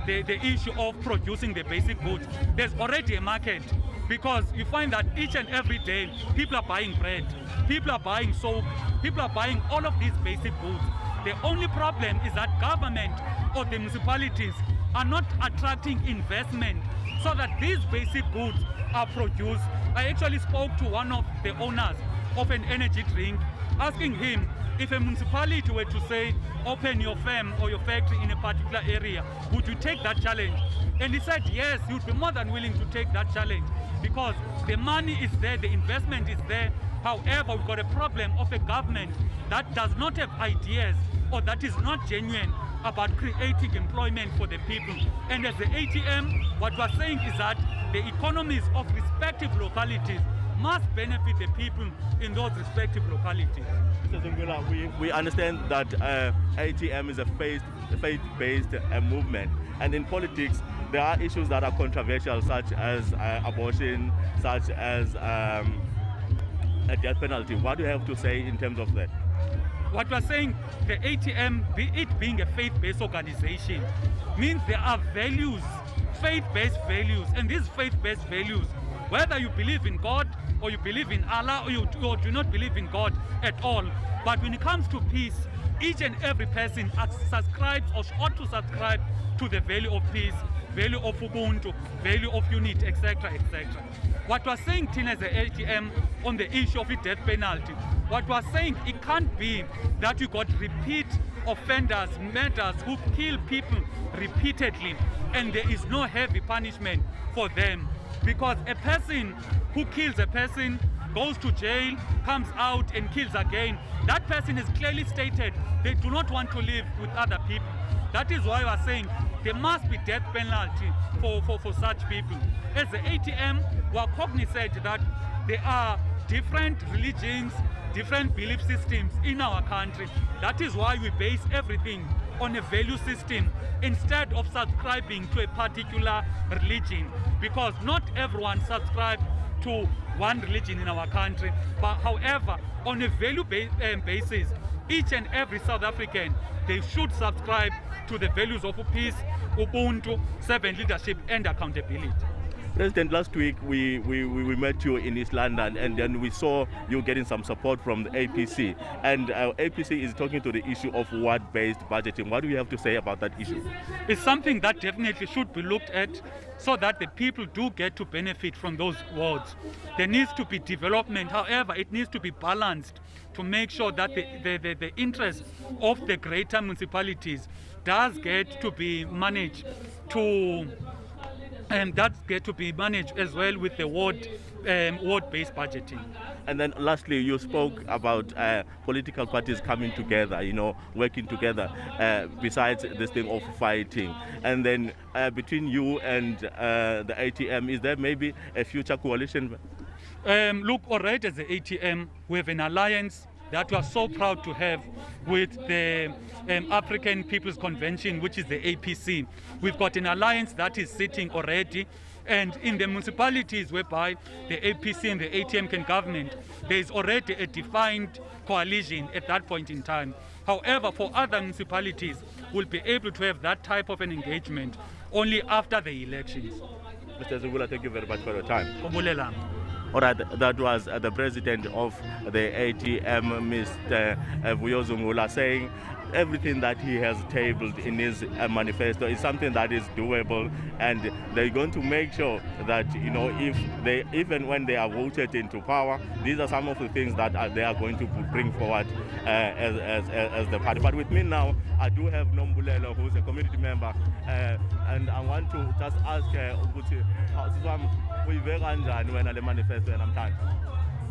the issue of producing the basic goods, there's already a market, because you find that each and every day people are buying bread, people are buying soap, people are buying all of these basic goods. The only problem is that government or the municipalities are not attracting investment so that these basic goods are produced. I actually spoke to one of the owners of an energy drink, asking him if a municipality were to say, open your firm or your factory in a particular area, would you take that challenge? And he said, yes, you'd be more than willing to take that challenge because the money is there, the investment is there. However, we've got a problem of a government that does not have ideas or that is not genuine about creating employment for the people. And as the ATM, what we're saying is that the economies of respective localities must benefit the people in those respective localities. Mr. Zungula, we understand that ATM is a faith-based movement, and in politics there are issues that are controversial, such as abortion, such as a death penalty. What do you have to say in terms of that? What we're saying, the ATM, it being a faith-based organization, means there are values, faith-based values, and these faith-based values, whether you believe in God or you believe in Allah or you do not believe in God at all, but when it comes to peace, each and every person subscribes or ought to subscribe to the value of peace, value of Ubuntu, value of unity, etc., etc. What we're saying, Tina, as the ATM, on the issue of the death penalty, what we're saying, it can't be that you got repeat offenders, murderers who kill people repeatedly, and there is no heavy punishment for them. Because a person who kills a person, goes to jail, comes out and kills again, that person has clearly stated they do not want to live with other people. That is why we are saying there must be death penalty for such people. As the ATM, we are cognizant that there are different religions, different belief systems in our country. That is why we base everything on a value system instead of subscribing to a particular religion, because not everyone subscribes to one religion in our country. But however, on a value basis, each and every South African, they should subscribe to the values of peace, Ubuntu, servant leadership and accountability. President, last week we met you in East London, and then we saw you getting some support from the APC. And APC is talking to the issue of ward-based budgeting. What do you have to say about that issue? It's something that definitely should be looked at so that the people do get to benefit from those wards. There needs to be development. However, it needs to be balanced to make sure that the interest of the greater municipalities does get to be managed as well with the ward-based budgeting. And then lastly, you spoke about political parties coming together, working together besides this thing of fighting. And then between you and the ATM, is there maybe a future coalition? Look, already as the ATM, we have an alliance that we are so proud to have with the African People's Convention, which is the APC. We've got an alliance that is sitting already, and in the municipalities whereby the APC and the ATM can govern, there is already a defined coalition at that point in time. However, for other municipalities, we'll be able to have that type of an engagement only after the elections. Mr. Zungula, thank you very much for your time. Obulelang. All right, that was the president of the ATM, Mr. Zungula, saying everything that he has tabled in his manifesto is something that is doable, and they're going to make sure that, even when they are voted into power, these are some of the things that they are going to bring forward as the party. But with me now, I do have Nombulelo, who's a community member, and I want to just ask manifesto namhlanje.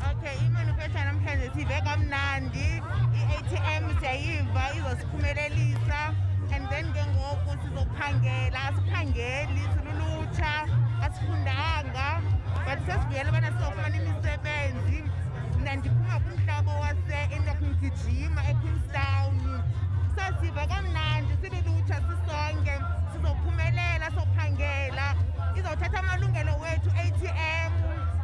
Okay, imanifesto namhlanje sive kamnandi, i-ATM siyayiva izosiphumelelisa, and then ke ngoku sizophangela, asiphangeli silulutsha, asifundanga, but sesivuyela ubana sizofumana imisebenzi. Mna ndiphuma kumhlaba wase-Enoch Mgijima eQueenstown. Sasiva kamnandi silulutsha sisonke, sizophumelela, sophangela, izothatha amalungelo wethu ATM.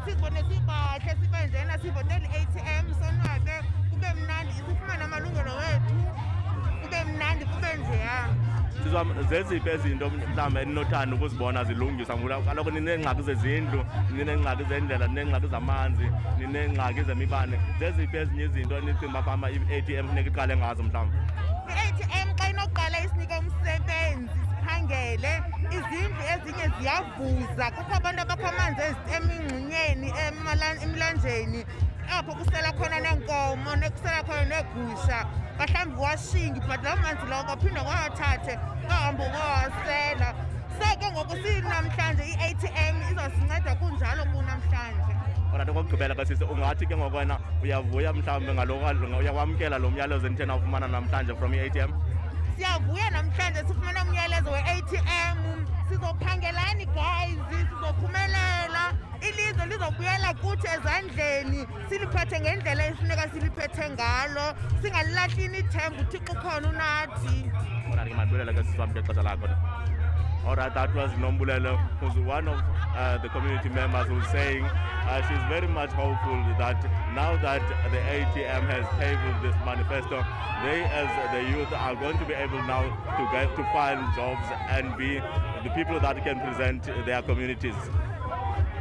Sizibone sibahle sibenjena sivotela i-ATM sonwabe kube mnandi sifumane amalungelo wethu mnandi kube njeya. Zeziphi izinto mhlawumbe eninothanda ukuzibona zilungiswa ngoba kaloku nineengxaki zezindlu, nineengxaki zendlela, nineengxaki zamanzi, nineengxaki zemibane. Zeziphi ezinye izinto enicinga uba i-ATM funeka iqale ngazo mhlawumbe? I-ATM xa inoqala isinike umsebenzi siphangele, izindlu ezinye ziyavuza, kukho abantu abakho amanzi emingxunyeni, emlanjeni, apho kusela khona neenkomo, kusela khona neegusha, mhlawumbi washingi, but laa manzi lawo kwaphinde kwawathathe kwahambe kwawasela. So ke ngoku sinamhlanje i-ATM izosinceda kunjalo kunamhlanje. Kodwa okokugqibela ke sisi, ungathi ke ngoku wena uyavuya mhlawumbe uyakwamkela lo myalezo endithe nawufumana namhlanje from i-ATM? Siyavuya namhlanje sifumana umyalezo we-ATM, sizophangelani guys, sizophumelela, ilizwe lizobuyela kuthi ezandleni, siliphethe ngendlela efuneka siliphethe ngalo, singalilahlini ithemba uThixo ukhona unathi. Kodwa ke mandibulele ke sisi wam ngexesha lakho. All right, that was Nombulelo, who's one of the community members who's saying she's very much hopeful that now that the ATM has tabled this manifesto, they as the youth are going to be able now to find jobs and be the people that can present their communities.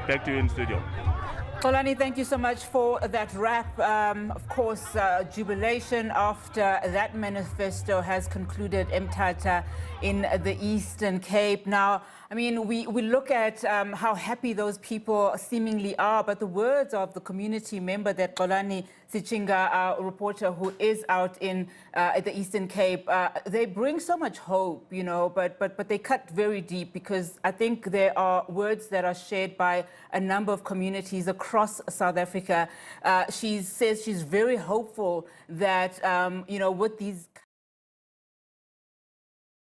Back to you in studio. Xolani, thank you so much for that wrap. Of course, jubilation after that manifesto has concluded Mthatha in the Eastern Cape. Now, I mean, we look at how happy those people seemingly are, but the words of the community member that Xolani Sichinga, our reporter who is out in the Eastern Cape, they bring so much hope, you know, but they cut very deep, because I think there are words that are shared by a number of communities across South Africa. She says she's very hopeful that, you know, with these